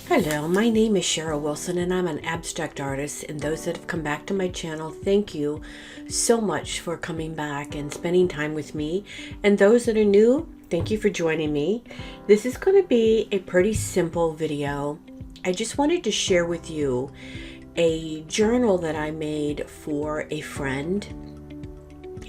Hello, my name is Cheryl Wilson and I'm an abstract artist, and those that have come back to my channel, thank you so much for coming back and spending time with me. And those that are new, thank you for joining me. This is going to be a pretty simple video. I just wanted to share with you a journal that I made for a friend,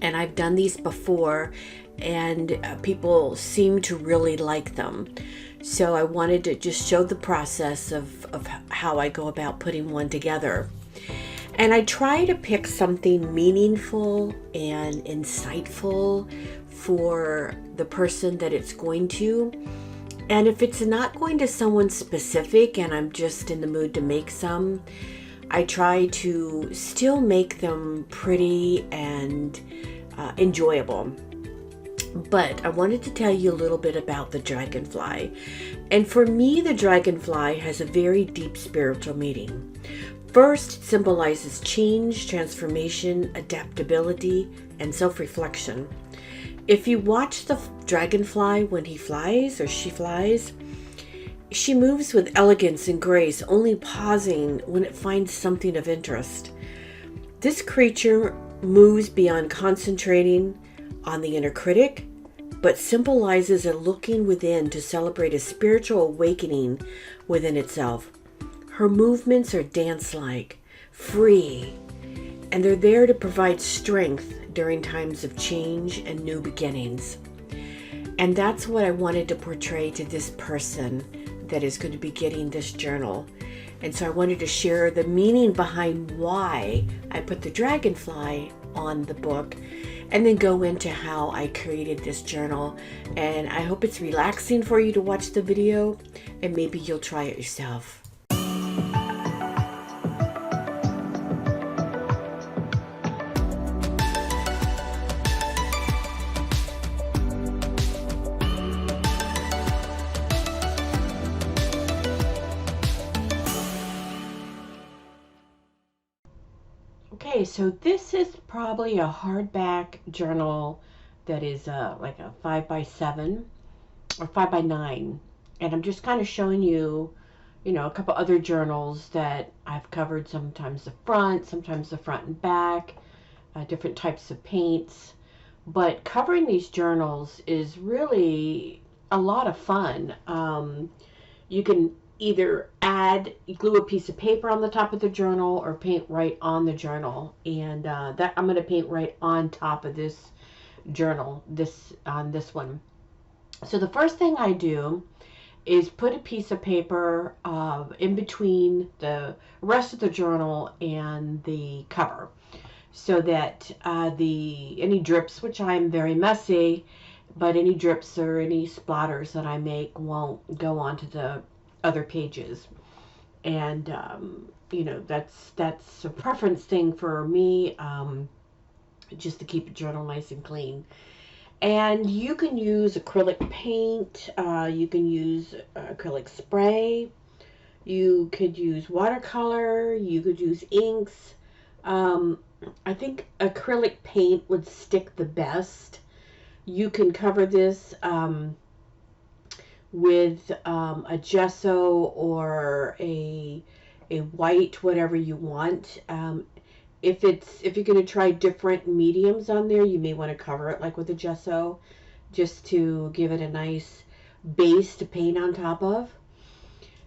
and I've done these before and people seem to really like them. So I wanted to just show the process of how I go about putting one together. And I try to pick something meaningful and insightful for the person that it's going to. And if it's not going to someone specific and I'm just in the mood to make some, I try to still make them pretty and enjoyable. But I wanted to tell you a little bit about the dragonfly. And for me, the dragonfly has a very deep spiritual meaning. First, it symbolizes change, transformation, adaptability, and self-reflection. If you watch the dragonfly when he flies or she flies, she moves with elegance and grace, only pausing when it finds something of interest. This creature moves beyond concentrating on the inner critic, but symbolizes a looking within to celebrate a spiritual awakening within itself. Her movements are dance-like, free, and they're there to provide strength during times of change and new beginnings. And that's what I wanted to portray to this person that is going to be getting this journal. And so I wanted to share the meaning behind why I put the dragonfly on the book, and then go into how I created this journal. And I hope it's relaxing for you to watch the video, and maybe you'll try it yourself. Okay, so this is probably a hardback journal that is like a 5x7 or 5x9. And I'm just kind of showing you, a couple other journals that I've covered, sometimes the front and back, different types of paints. But covering these journals is really a lot of fun. You can either glue a piece of paper on the top of the journal or paint right on the journal. And that I'm going to paint right on top of this journal, on this one. So the first thing I do is put a piece of paper in between the rest of the journal and the cover, so that any drips, which I'm very messy, but any drips or any splatters that I make won't go onto the other pages. And that's a preference thing for me, just to keep a journal nice and clean. And you can use acrylic paint, you can use acrylic spray, you could use watercolor, you could use inks. I think acrylic paint would stick the best. You can cover this with a gesso or a white, whatever you want. If you're going to try different mediums on there, you may want to cover it like with a gesso, just to give it a nice base to paint on top of.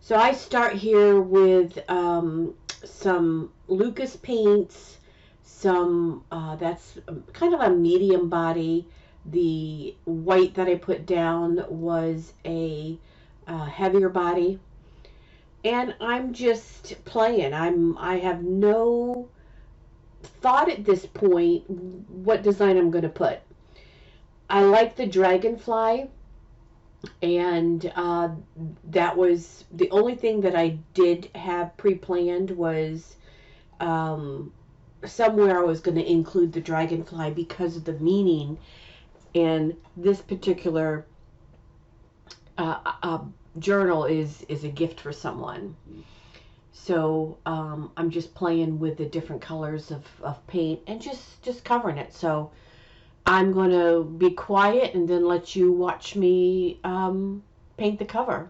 So I start here with some Lucas paints, that's kind of a medium body. The white that I put down was a heavier body. And I'm just playing. I have no thought at this point what design I'm going to put. I like the dragonfly, and that was the only thing that I did have pre-planned. Was somewhere I was going to include the dragonfly because of the meaning, and this particular journal is a gift for someone. So I'm just playing with the different colors of paint and just covering it. So I'm going to be quiet and then let you watch me paint the cover.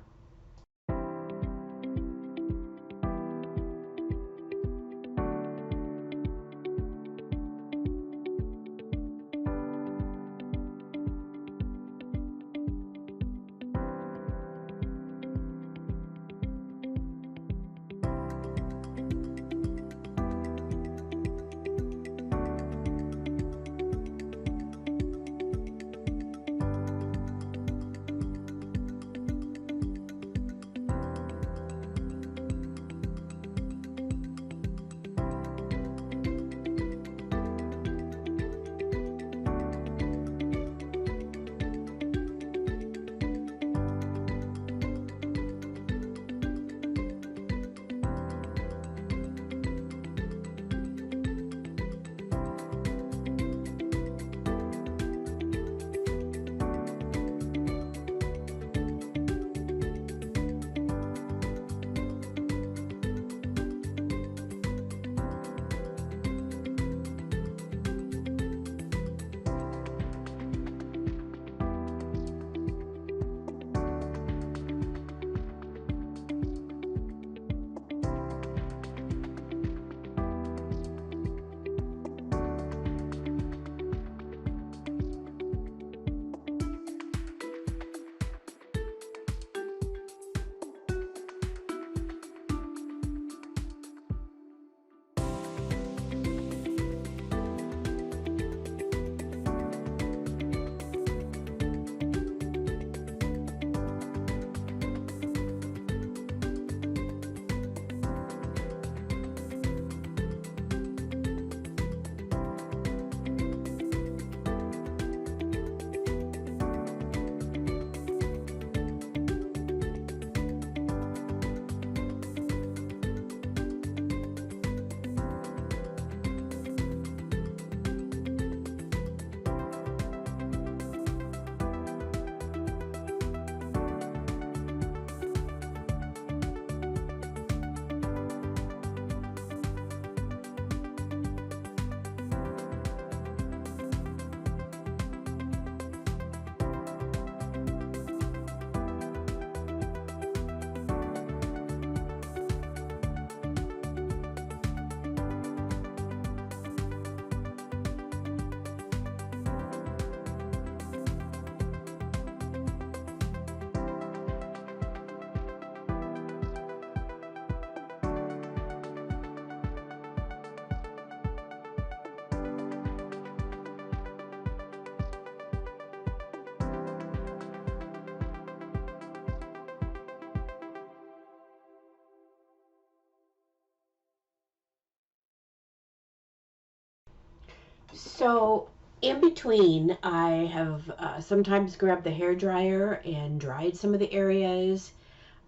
So in between, I have sometimes grabbed the hair dryer and dried some of the areas.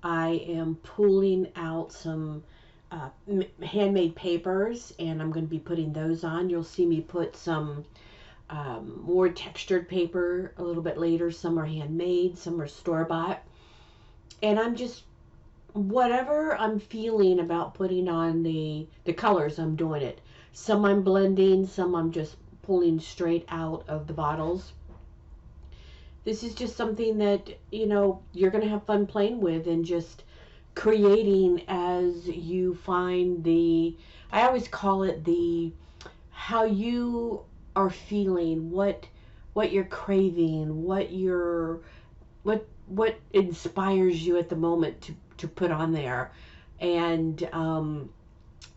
I am pulling out some handmade papers, and I'm going to be putting those on. You'll see me put some more textured paper a little bit later. Some are handmade, some are store-bought. And I'm just, whatever I'm feeling about putting on the colors, I'm doing it. Some I'm blending, some I'm just pulling straight out of the bottles. This is just something that, you're going to have fun playing with and just creating as you find I always call it how you are feeling, what you're craving, what inspires you at the moment to put on there. And I'm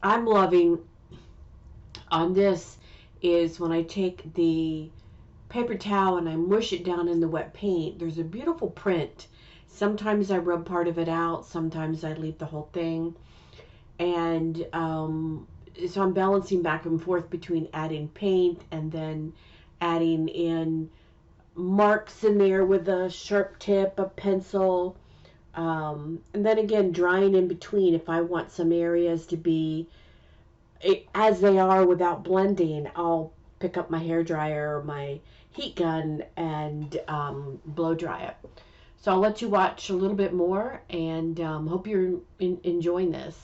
loving on this is when I take the paper towel and I mush it down in the wet paint, there's a beautiful print. Sometimes I rub part of it out, sometimes I leave the whole thing. And so I'm balancing back and forth between adding paint and then adding in marks in there with a sharp tip, a pencil. And then again, drying in between if I want some areas to be as they are without blending. I'll pick up my hair dryer or my heat gun and blow dry it. So I'll let you watch a little bit more, and hope you're enjoying this.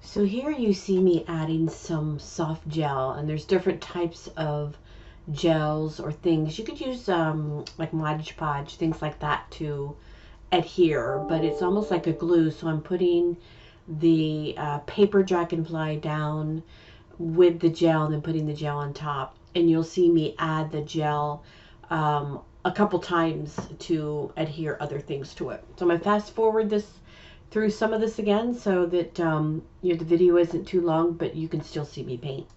So here you see me adding some soft gel, and there's different types of gels or things. You could use like Mod Podge, things like that to adhere, but it's almost like a glue. So I'm putting the paper Dragonfly down with the gel and then putting the gel on top. And you'll see me add the gel a couple times to adhere other things to it. So I'm going to fast forward this through some of this again so that the video isn't too long, but you can still see me paint.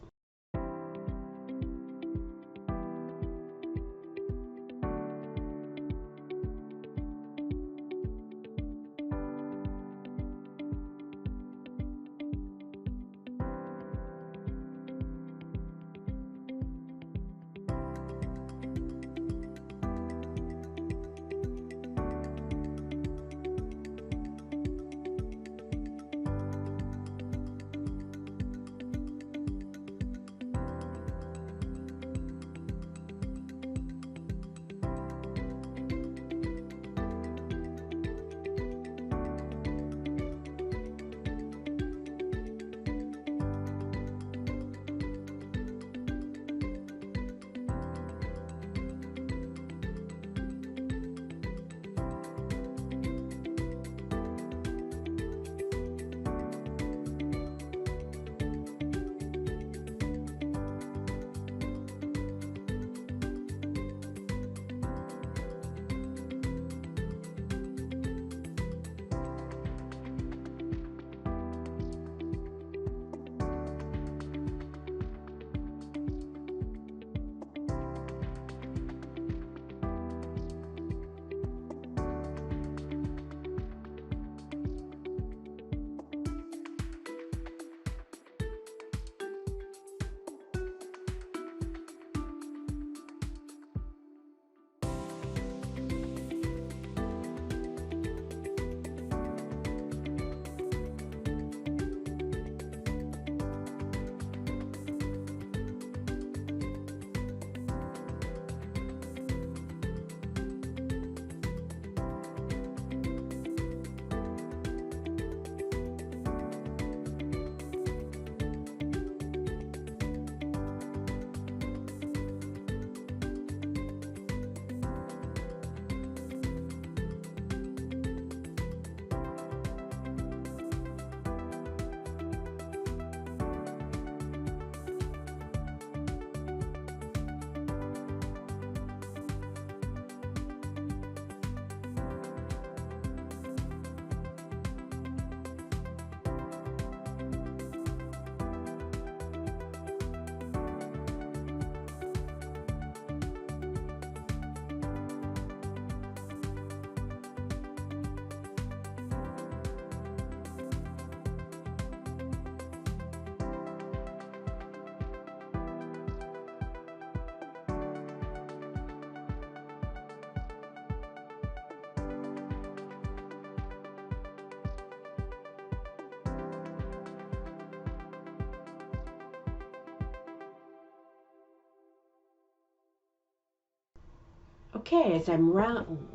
Okay, as I'm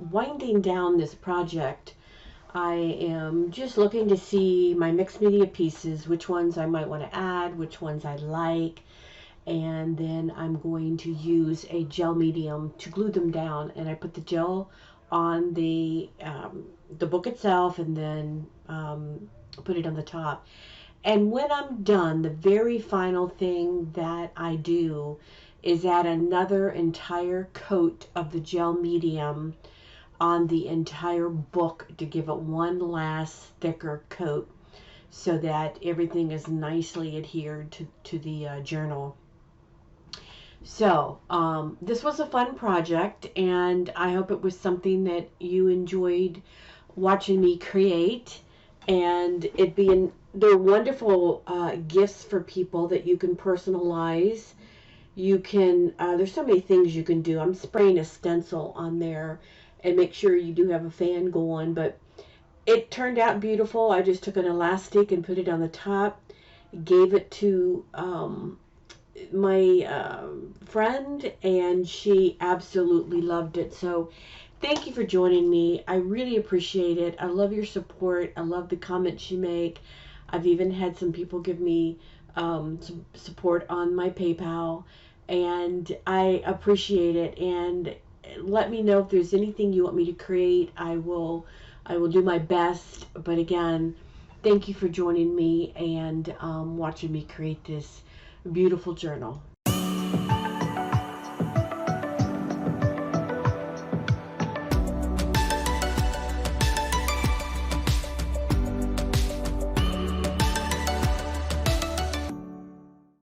winding down this project, I am just looking to see my mixed media pieces, which ones I might want to add, which ones I like, and then I'm going to use a gel medium to glue them down. And I put the gel on the book itself, and then put it on the top. And when I'm done, the very final thing that I do is add another entire coat of the gel medium on the entire book to give it one last thicker coat so that everything is nicely adhered to the journal. So this was a fun project, and I hope it was something that you enjoyed watching me create. And they're wonderful gifts for people that you can personalize. You can, there's so many things you can do. I'm spraying a stencil on there, and make sure you do have a fan going, but it turned out beautiful. I just took an elastic and put it on the top, gave it to my friend, and she absolutely loved it. So thank you for joining me. I really appreciate it. I love your support. I love the comments you make. I've even had some people give me some support on my PayPal, and I appreciate it. And let me know if there's anything you want me to create. I will do my best. But again, thank you for joining me and watching me create this beautiful journal.